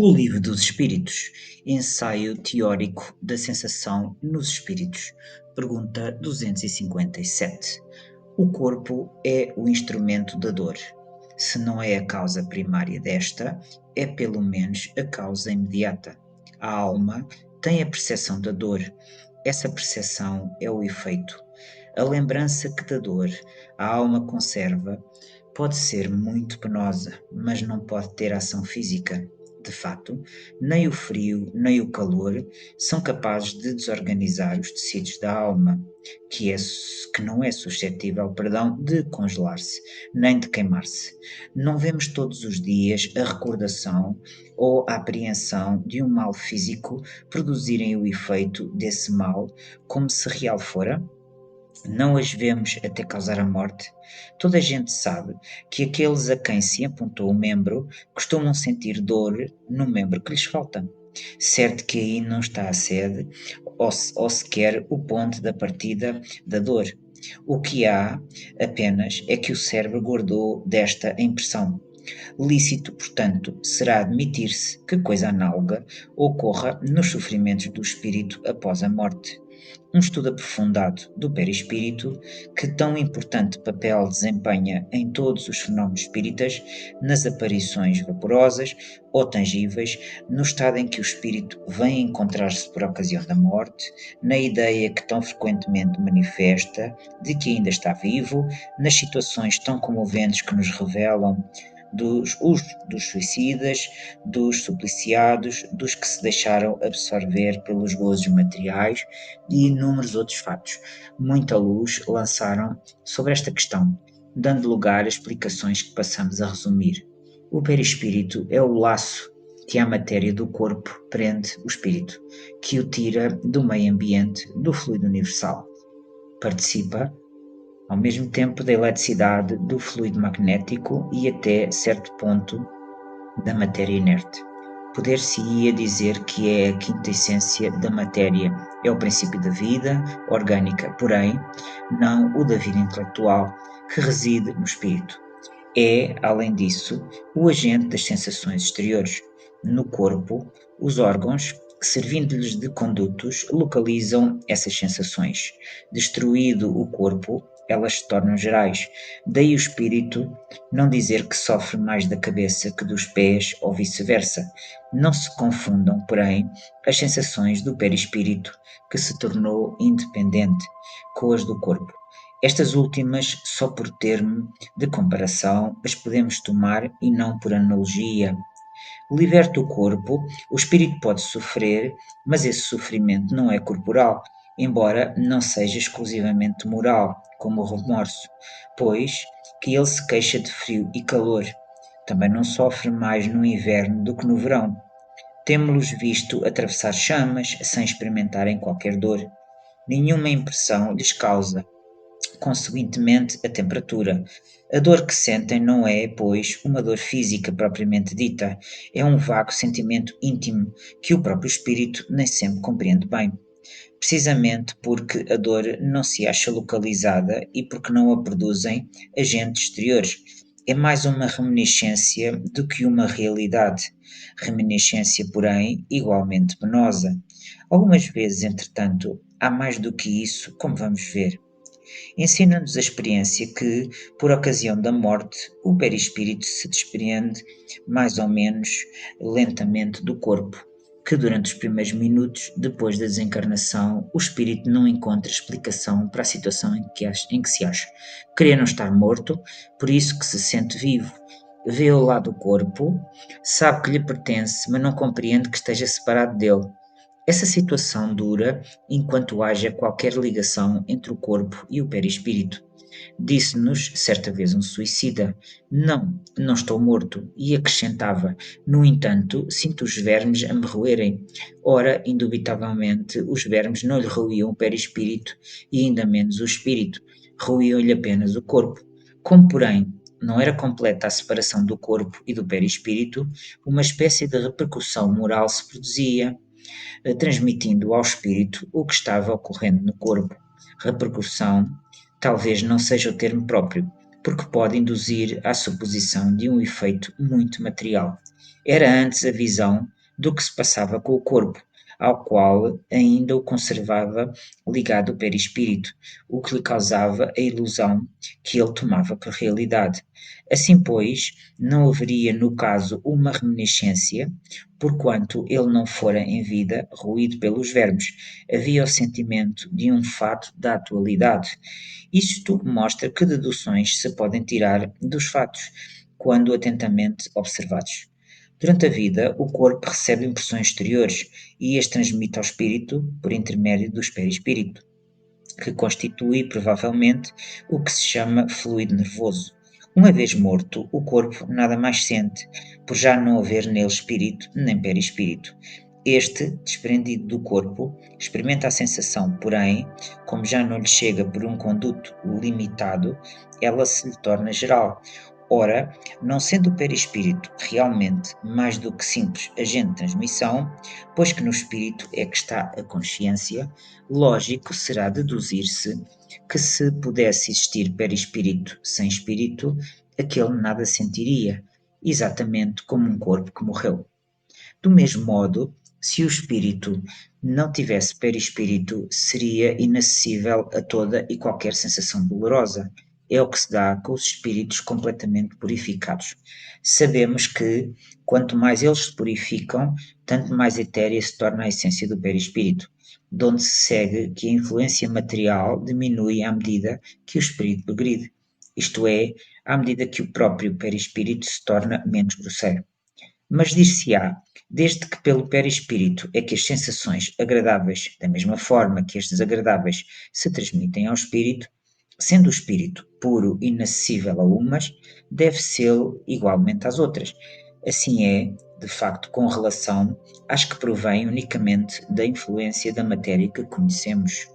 O Livro dos Espíritos, ensaio teórico da sensação nos espíritos. Pergunta 257. O corpo é o instrumento da dor. Se não é a causa primária desta, é pelo menos a causa imediata. A alma tem a percepção da dor. Essa percepção é o efeito. A lembrança que da dor a alma conserva pode ser muito penosa, mas não pode ter ação física. De fato, nem o frio nem o calor são capazes de desorganizar os tecidos da alma, que não é suscetível, perdão, de congelar-se, nem de queimar-se. Não vemos todos os dias a recordação ou a apreensão de um mal físico produzirem o efeito desse mal, como se real fora? Não as vemos até causar a morte. Toda a gente sabe que aqueles a quem se amputou o membro costumam sentir dor no membro que lhes falta. Certo que aí não está a sede ou sequer o ponto da partida da dor. O que há apenas é que o cérebro guardou desta impressão. Lícito, portanto, será admitir-se que coisa análoga ocorra nos sofrimentos do espírito após a morte. Um estudo aprofundado do perispírito, que tão importante papel desempenha em todos os fenómenos espíritas, nas aparições vaporosas ou tangíveis, no estado em que o espírito vem encontrar-se por ocasião da morte, na ideia que tão frequentemente manifesta de que ainda está vivo, nas situações tão comoventes que nos revelam dos suicidas, dos supliciados, dos que se deixaram absorver pelos gozos materiais e inúmeros outros fatos. Muita luz lançaram sobre esta questão, dando lugar a explicações que passamos a resumir. O perispírito é o laço que a matéria do corpo prende o espírito, que o tira do meio ambiente, do fluido universal. Participa ao mesmo tempo da eletricidade, do fluido magnético e até certo ponto da matéria inerte. Poder-se-ia dizer que é a quinta essência da matéria, é o princípio da vida orgânica, porém, não o da vida intelectual, que reside no espírito. É, além disso, o agente das sensações exteriores. No corpo, os órgãos, servindo-lhes de condutos, localizam essas sensações. Destruído o corpo, elas se tornam gerais. Daí o espírito não dizer que sofre mais da cabeça que dos pés ou vice-versa. Não se confundam, porém, as sensações do perispírito, que se tornou independente, com as do corpo. Estas últimas, só por termo de comparação, as podemos tomar e não por analogia. Liberta o corpo, o espírito pode sofrer, mas esse sofrimento não é corporal, embora não seja exclusivamente moral, como o remorso, pois que ele se queixa de frio e calor. Também não sofre mais no inverno do que no verão. Temos-los visto atravessar chamas sem experimentarem qualquer dor. Nenhuma impressão lhes causa, conseguintemente, a temperatura. A dor que sentem não é, pois, uma dor física propriamente dita, é um vago sentimento íntimo que o próprio espírito nem sempre compreende bem. Precisamente porque a dor não se acha localizada e porque não a produzem agentes exteriores. É mais uma reminiscência do que uma realidade. Reminiscência, porém, igualmente penosa. Algumas vezes, entretanto, há mais do que isso, como vamos ver. Ensina-nos a experiência que, por ocasião da morte, o perispírito se desprende mais ou menos lentamente do corpo, que durante os primeiros minutos depois da desencarnação o espírito não encontra explicação para a situação em que se acha. Queria não estar morto, por isso que se sente vivo. Vê-o lá do corpo, sabe que lhe pertence, mas não compreende que esteja separado dele. Essa situação dura enquanto haja qualquer ligação entre o corpo e o perispírito. Disse-nos certa vez um suicida: Não, não estou morto, e acrescentava: No entanto, sinto os vermes a me roerem. Ora, indubitavelmente, os vermes não lhe roíam o perispírito e ainda menos o espírito, roíam-lhe apenas o corpo. Como, porém, não era completa a separação do corpo e do perispírito, uma espécie de repercussão moral se produzia, transmitindo ao espírito o que estava ocorrendo no corpo. Repercussão talvez não seja o termo próprio, porque pode induzir à suposição de um efeito muito material. Era antes a visão do que se passava com o corpo, ao qual ainda o conservava ligado o perispírito, o que lhe causava a ilusão que ele tomava por realidade. Assim, pois, não haveria no caso uma reminiscência, porquanto ele não fora em vida ruído pelos vermes. Havia o sentimento de um fato da atualidade. Isto mostra que deduções se podem tirar dos fatos, quando atentamente observados. Durante a vida, o corpo recebe impressões exteriores e as transmite ao espírito por intermédio do perispírito, que constitui provavelmente o que se chama fluido nervoso. Uma vez morto, o corpo nada mais sente, por já não haver nele espírito nem perispírito. Este, desprendido do corpo, experimenta a sensação, porém, como já não lhe chega por um conduto limitado, ela se lhe torna geral. Ora, não sendo o perispírito realmente mais do que simples agente de transmissão, pois que no espírito é que está a consciência, lógico será deduzir-se que se pudesse existir perispírito sem espírito, aquele nada sentiria, exatamente como um corpo que morreu. Do mesmo modo, se o espírito não tivesse perispírito, seria inacessível a toda e qualquer sensação dolorosa. É o que se dá com os espíritos completamente purificados. Sabemos que, quanto mais eles se purificam, tanto mais etérea se torna a essência do perispírito, de onde se segue que a influência material diminui à medida que o espírito progride, isto é, à medida que o próprio perispírito se torna menos grosseiro. Mas dir-se-á, desde que pelo perispírito é que as sensações agradáveis, da mesma forma que as desagradáveis, se transmitem ao espírito, sendo o espírito puro e inacessível a umas, deve ser igualmente às outras. Assim é, de facto, com relação às que provêm unicamente da influência da matéria que conhecemos.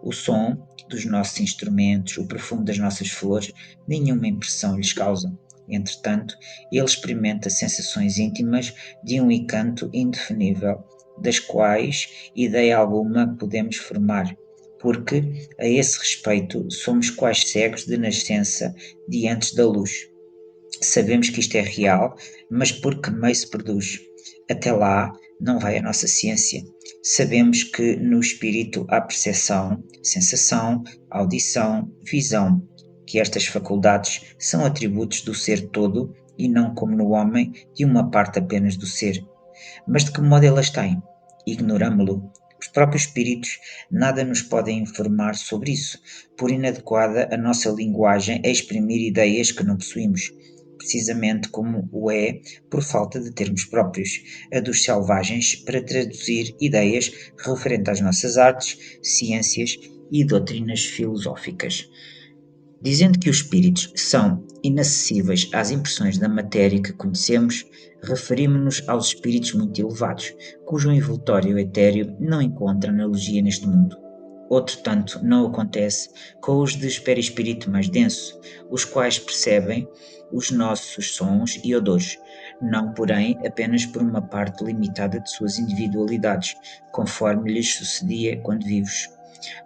O som dos nossos instrumentos, o perfume das nossas flores, nenhuma impressão lhes causa. Entretanto, ele experimenta sensações íntimas de um encanto indefinível, das quais ideia alguma podemos formar, porque, a esse respeito, somos quais cegos de nascença diante da luz. Sabemos que isto é real, mas por que meio se produz? Até lá não vai a nossa ciência. Sabemos que no espírito há percepção, sensação, audição, visão, que estas faculdades são atributos do ser todo e não como no homem de uma parte apenas do ser. Mas de que modo elas têm? Ignorámo-lo. Os próprios espíritos nada nos podem informar sobre isso, por inadequada a nossa linguagem a exprimir ideias que não possuímos, precisamente como o é por falta de termos próprios, a dos selvagens, para traduzir ideias referentes às nossas artes, ciências e doutrinas filosóficas. Dizendo que os espíritos são inacessíveis às impressões da matéria que conhecemos, referimos-nos aos espíritos muito elevados, cujo envoltório etéreo não encontra analogia neste mundo. Outro tanto não acontece com os de perispírito mais denso, os quais percebem os nossos sons e odores, não, porém, apenas por uma parte limitada de suas individualidades, conforme lhes sucedia quando vivos.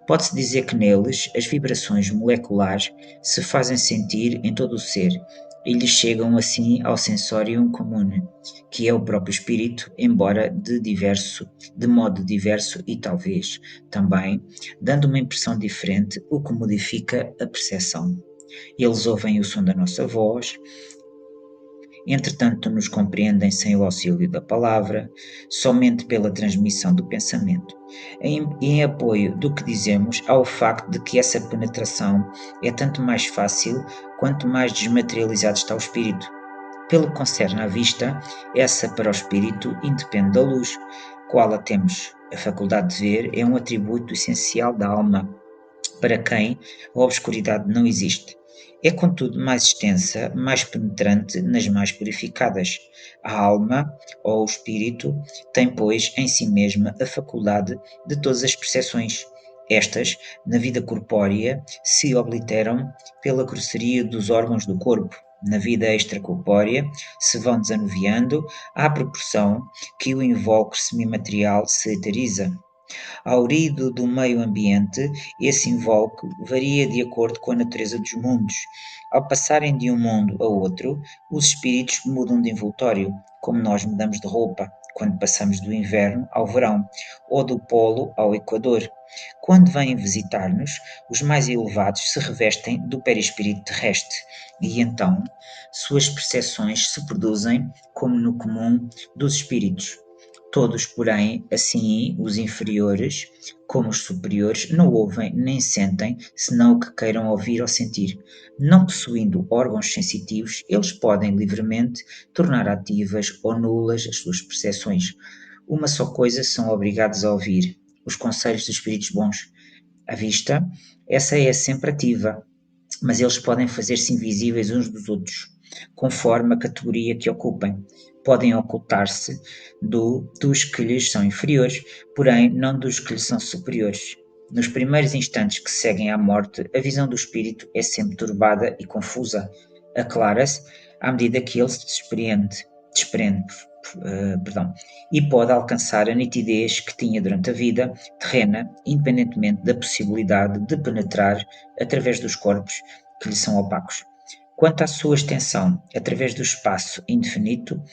Pode-se dizer que neles as vibrações moleculares se fazem sentir em todo o ser e lhes chegam assim ao sensorium comune, que é o próprio espírito, embora de modo diverso e talvez também dando uma impressão diferente, o que modifica a percepção. Eles ouvem o som da nossa voz, entretanto nos compreendem sem o auxílio da palavra, somente pela transmissão do pensamento. Em apoio do que dizemos, há o facto de que essa penetração é tanto mais fácil quanto mais desmaterializado está o espírito. Pelo que concerne à vista, essa para o espírito independe da luz, qual a temos. A faculdade de ver é um atributo essencial da alma, para quem a obscuridade não existe. É, contudo, mais extensa, mais penetrante nas mais purificadas. A alma, ou o espírito, tem, pois, em si mesma a faculdade de todas as percepções. Estas, na vida corpórea, se obliteram pela grosseria dos órgãos do corpo. Na vida extracorpórea, se vão desanuviando à proporção que o invólucro semimaterial se eteriza. Ao ruído do meio ambiente, esse invólucro varia de acordo com a natureza dos mundos. Ao passarem de um mundo a outro, os espíritos mudam de envoltório, como nós mudamos de roupa quando passamos do inverno ao verão, ou do polo ao equador. Quando vêm visitar-nos, os mais elevados se revestem do perispírito terrestre, e então suas percepções se produzem como no comum dos espíritos. Todos, porém, assim os inferiores como os superiores, não ouvem nem sentem, senão o que queiram ouvir ou sentir. Não possuindo órgãos sensitivos, eles podem livremente tornar ativas ou nulas as suas percepções. Uma só coisa são obrigados a ouvir: os conselhos dos espíritos bons. A vista, essa é sempre ativa, mas eles podem fazer-se invisíveis uns dos outros, conforme a categoria que ocupem. Podem ocultar-se dos que lhes são inferiores, porém não dos que lhes são superiores. Nos primeiros instantes que seguem à morte, a visão do espírito é sempre turbada e confusa. Aclara-se à medida que ele se desprende, perdão, e pode alcançar a nitidez que tinha durante a vida terrena, independentemente da possibilidade de penetrar através dos corpos que lhe são opacos. Quanto à sua extensão através do espaço indefinido,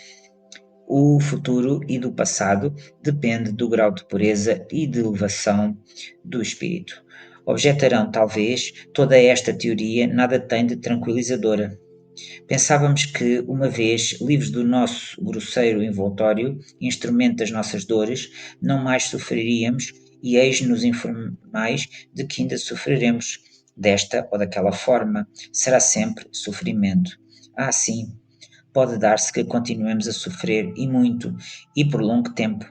o futuro e do passado depende do grau de pureza e de elevação do espírito. Objetarão, talvez, toda esta teoria nada tem de tranquilizadora. Pensávamos que, uma vez livres do nosso grosseiro envoltório, instrumento das nossas dores, não mais sofreríamos, e eis-nos informais de que ainda sofreremos, desta ou daquela forma. Será sempre sofrimento. Ah, sim, pode dar-se que continuemos a sofrer e muito, e por longo tempo,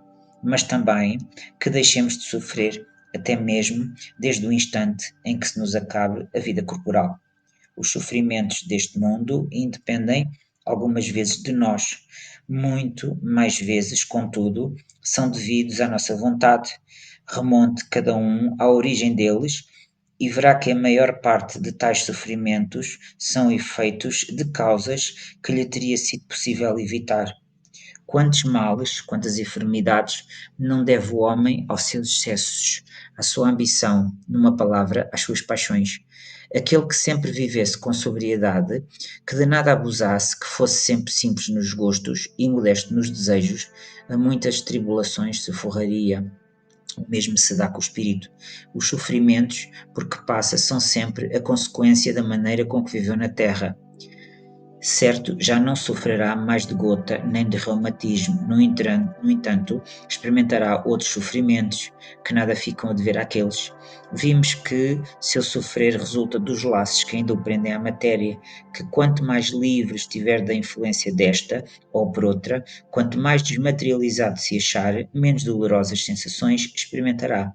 mas também que deixemos de sofrer, até mesmo desde o instante em que se nos acabe a vida corporal. Os sofrimentos deste mundo independem algumas vezes de nós, muito mais vezes, contudo, são devidos à nossa vontade. Remonte cada um à origem deles e verá que a maior parte de tais sofrimentos são efeitos de causas que lhe teria sido possível evitar. Quantos males, quantas enfermidades não deve o homem aos seus excessos, à sua ambição, numa palavra, às suas paixões? Aquele que sempre vivesse com sobriedade, que de nada abusasse, que fosse sempre simples nos gostos e modesto nos desejos, a muitas tribulações se forraria. O mesmo se dá com o espírito. Os sofrimentos por que passa são sempre a consequência da maneira com que viveu na terra. Certo, já não sofrerá mais de gota nem de reumatismo, no entanto, experimentará outros sofrimentos que nada ficam a dever àqueles. Vimos que seu sofrer resulta dos laços que ainda o prendem à matéria, que quanto mais livre estiver da influência desta, ou por outra, quanto mais desmaterializado se achar, menos dolorosas sensações experimentará.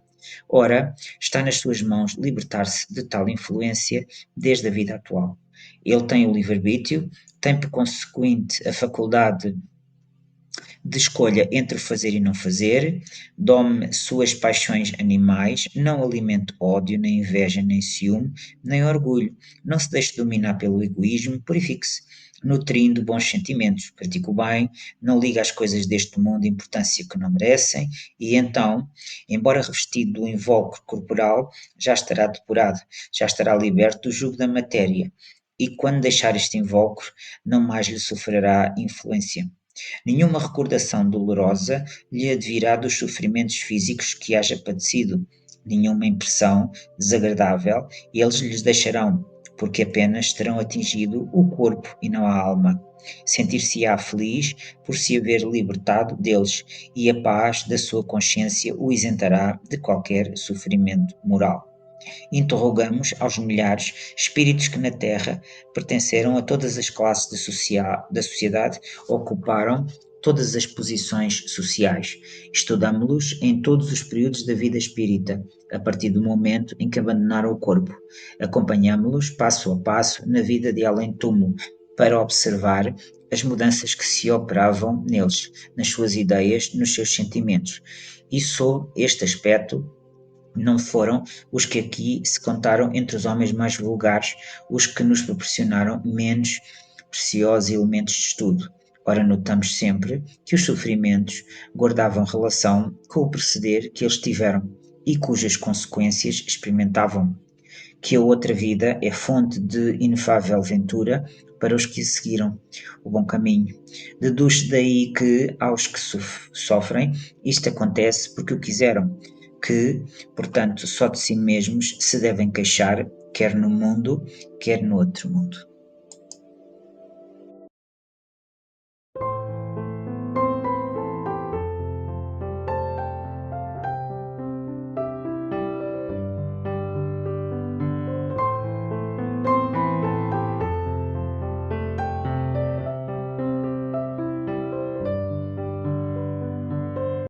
Ora, está nas suas mãos libertar-se de tal influência desde a vida atual. Ele tem o livre-arbítrio, tem por consequente a faculdade de escolha entre o fazer e não fazer, dome suas paixões animais, não alimente ódio, nem inveja, nem ciúme, nem orgulho, não se deixe dominar pelo egoísmo, purifique-se, nutrindo bons sentimentos, pratique o bem, não liga às coisas deste mundo importância que não merecem, e então, embora revestido do invólucro corporal, já estará depurado, já estará liberto do jugo da matéria, e quando deixar este invólucro, não mais lhe sofrerá influência. Nenhuma recordação dolorosa lhe advirá dos sofrimentos físicos que haja padecido, nenhuma impressão desagradável eles lhes deixarão, porque apenas terão atingido o corpo e não a alma. Sentir-se-á feliz por se haver libertado deles, e a paz da sua consciência o isentará de qualquer sofrimento moral. Interrogamos aos milhares espíritos que na Terra pertenceram a todas as classes da sociedade, ocuparam todas as posições sociais. Estudamos-los em todos os períodos da vida espírita, a partir do momento em que abandonaram o corpo. Acompanhamos-los passo a passo na vida de além-túmulo, para observar as mudanças que se operavam neles, nas suas ideias, nos seus sentimentos. E sob este aspecto, não foram os que aqui se contaram entre os homens mais vulgares os que nos proporcionaram menos preciosos elementos de estudo. Ora, notamos sempre que os sofrimentos guardavam relação com o proceder que eles tiveram e cujas consequências experimentavam, que a outra vida é fonte de inefável ventura para os que seguiram o bom caminho. Deduz daí que, aos que sofrem, isto acontece porque o quiseram, que, portanto, só de si mesmos se devem queixar, quer no mundo, quer no outro mundo.